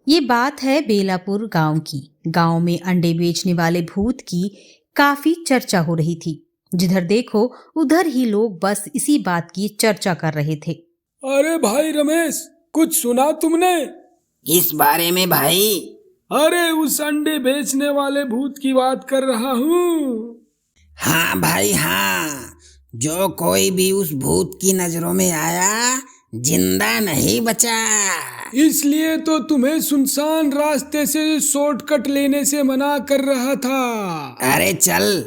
ये बात है बेलापुर गांव की। गांव में अंडे बेचने वाले भूत की काफी चर्चा हो रही थी। जिधर देखो उधर ही लोग बस इसी बात की चर्चा कर रहे थे। अरे भाई रमेश, कुछ सुना तुमने? किस बारे में भाई? अरे उस अंडे बेचने वाले भूत की बात कर रहा हूँ। हाँ भाई हाँ, जो कोई भी उस भूत की नजरों में आया जिंदा नहीं बचा। इसलिए तो तुम्हें सुनसान रास्ते से शॉर्टकट लेने से मना कर रहा था। अरे चल,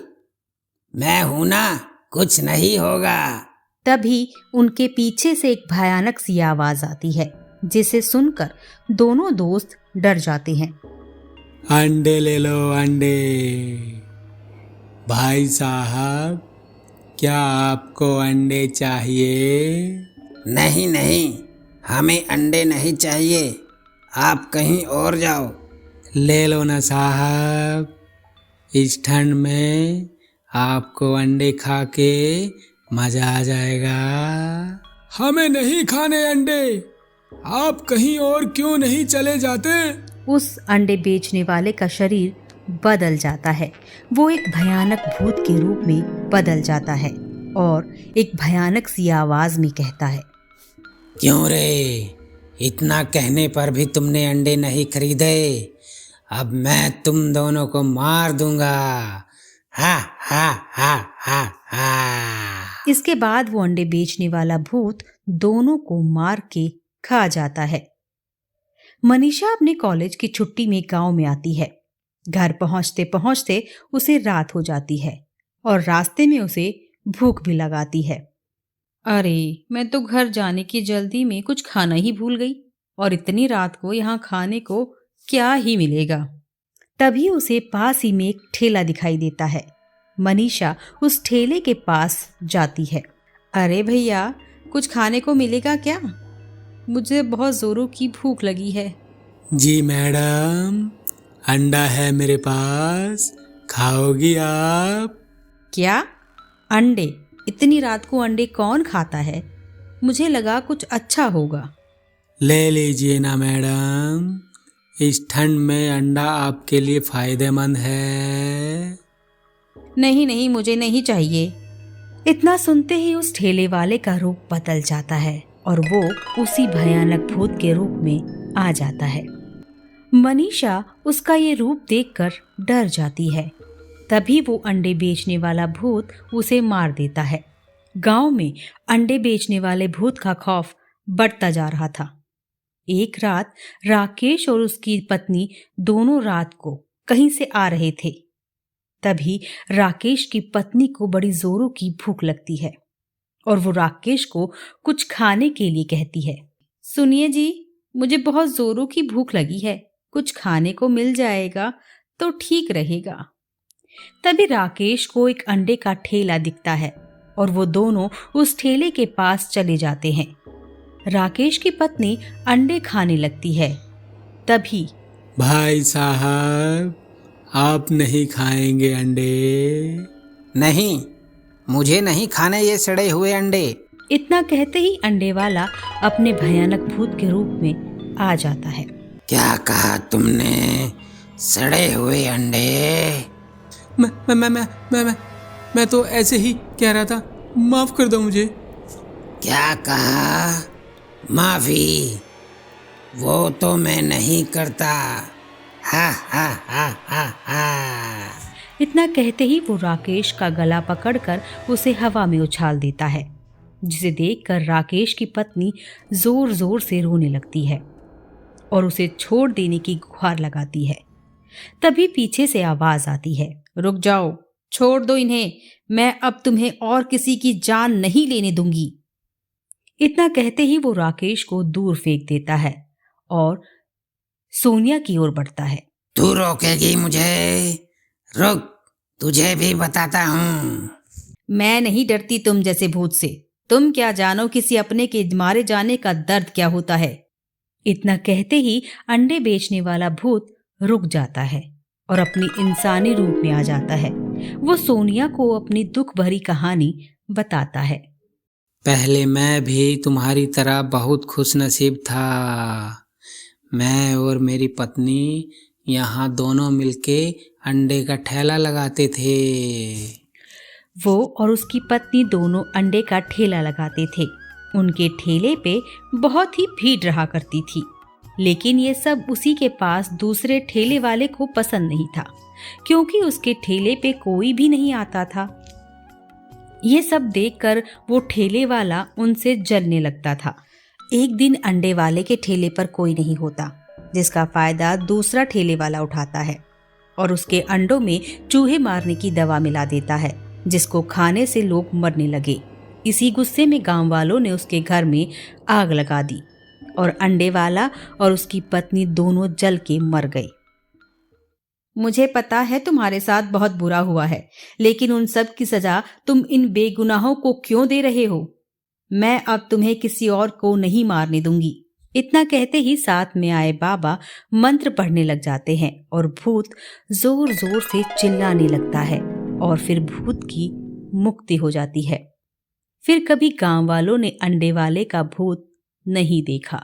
मैं हूं ना, कुछ नहीं होगा। तभी उनके पीछे से एक भयानक सी आवाज आती है, जिसे सुनकर दोनों दोस्त डर जाते हैं। अंडे ले लो अंडे। भाई साहब, क्या आपको अंडे चाहिए? नहीं नहीं, हमें अंडे नहीं चाहिए, आप कहीं और जाओ। ले लो ना साहब, इस ठंड में आपको अंडे खा के मजा आ जाएगा। हमें नहीं खाने अंडे, आप कहीं और क्यों नहीं चले जाते? उस अंडे बेचने वाले का शरीर बदल जाता है। वो एक भयानक भूत के रूप में बदल जाता है और एक भयानक सी आवाज में कहता है, क्यों रे, इतना कहने पर भी तुमने अंडे नहीं खरीदे? अब मैं तुम दोनों को मार दूंगा। हा हा हा हा हा। इसके बाद वो अंडे बेचने वाला भूत दोनों को मार के खा जाता है। मनीषा अपने कॉलेज की छुट्टी में गांव में आती है। घर पहुंचते पहुंचते उसे रात हो जाती है और रास्ते में उसे भूख भी लगाती है। अरे, मैं तो घर जाने की जल्दी में कुछ खाना ही भूल गई और इतनी रात को यहाँ खाने को क्या ही मिलेगा। तभी उसे पास ही में एक ठेला दिखाई देता है। मनीषा उस ठेले के पास जाती है। अरे भैया, कुछ खाने को मिलेगा क्या? मुझे बहुत जोरों की भूख लगी है। जी मैडम, अंडा है मेरे पास, खाओगी आप? क्या? अंडे? इतनी रात को अंडे कौन खाता है? मुझे लगा कुछ अच्छा होगा। ले लीजिए ना मैडम, इस ठंड में अंडा आपके लिए फायदेमंद है। नहीं नहीं, मुझे नहीं चाहिए। इतना सुनते ही उस ठेले वाले का रूप बदल जाता है और वो उसी भयानक भूत के रूप में आ जाता है। मनीषा उसका ये रूप देखकर डर जाती है। तभी वो अंडे बेचने वाला भूत उसे मार देता है। गांव में अंडे बेचने वाले भूत का खौफ बढ़ता जा रहा था। एक रात राकेश और उसकी पत्नी दोनों रात को कहीं से आ रहे थे। तभी राकेश की पत्नी को बड़ी जोरों की भूख लगती है और वो राकेश को कुछ खाने के लिए कहती है। सुनिए जी, मुझे बहुत जोरों की भूख लगी है, कुछ खाने को मिल जाएगा तो ठीक रहेगा। तभी राकेश को एक अंडे का ठेला दिखता है और वो दोनों उस ठेले के पास चले जाते हैं। राकेश की पत्नी अंडे खाने लगती है। तभी भाई साहब, आप नहीं खाएंगे अंडे? नहीं, मुझे नहीं खाने ये सड़े हुए अंडे। इतना कहते ही अंडे वाला अपने भयानक भूत के रूप में आ जाता है। क्या कहा तुमने? सड़े हुए अंडे? मैं तो ऐसे ही कह रहा था, माफ कर दो मुझे। क्या कहा? माफी? वो तो मैं नहीं करता। हा हा हा हा हा। इतना कहते ही वो राकेश का गला पकड़कर उसे हवा में उछाल देता है, जिसे देखकर राकेश की पत्नी जोर जोर से रोने लगती है और उसे छोड़ देने की गुहार लगाती है। तभी पीछे से आवाज आती है, रुक जाओ, छोड़ दो इन्हें, मैं अब तुम्हें और किसी की जान नहीं लेने दूंगी। इतना कहते ही वो राकेश को दूर फेंक देता है और सोनिया की ओर बढ़ता है। तू रोकेगी मुझे? रुक, तुझे भी बताता हूँ। मैं नहीं डरती तुम जैसे भूत से। तुम क्या जानो किसी अपने के मारे जाने का दर्द क्या होता है। इतना कहते ही अंडे बेचने वाला भूत रुक जाता है और अपनी इंसानी रूप में आ जाता है। वो सोनिया को अपनी दुख भरी कहानी बताता है। पहले मैं भी तुम्हारी तरह बहुत खुशनसीब था। मैं और मेरी पत्नी यहाँ दोनों मिलके अंडे का ठेला लगाते थे। वो और उसकी पत्नी दोनों अंडे का ठेला लगाते थे। उनके ठेले पे बहुत ही भीड़ रहा करती थी, लेकिन ये सब उसी के पास दूसरे ठेले वाले को पसंद नहीं था, क्योंकि उसके ठेले पे कोई भी नहीं आता था। ये सब देखकर वो ठेले वाला उनसे जलने लगता था। एक दिन अंडे वाले के ठेले पर कोई नहीं होता, जिसका फायदा दूसरा ठेले वाला उठाता है और उसके अंडों में चूहे मारने की दवा मिला देता है, जिसको खाने से लोग मरने लगे। इसी गुस्से में गांव वालों ने उसके घर में आग लगा दी और अंडे वाला और उसकी पत्नी दोनों जल के मर गए। मुझे पता है तुम्हारे साथ बहुत बुरा हुआ है, लेकिन उन सब की सजा तुम इन बेगुनाहों को क्यों दे रहे हो? मैं अब तुम्हें किसी और को नहीं मारने दूंगी। इतना कहते ही साथ में आए बाबा मंत्र पढ़ने लग जाते हैं और भूत जोर जोर से चिल्लाने लगता है और फिर भूत की मुक्ति हो जाती है। फिर कभी गांव वालों ने अंडे वाले का भूत नहीं देखा।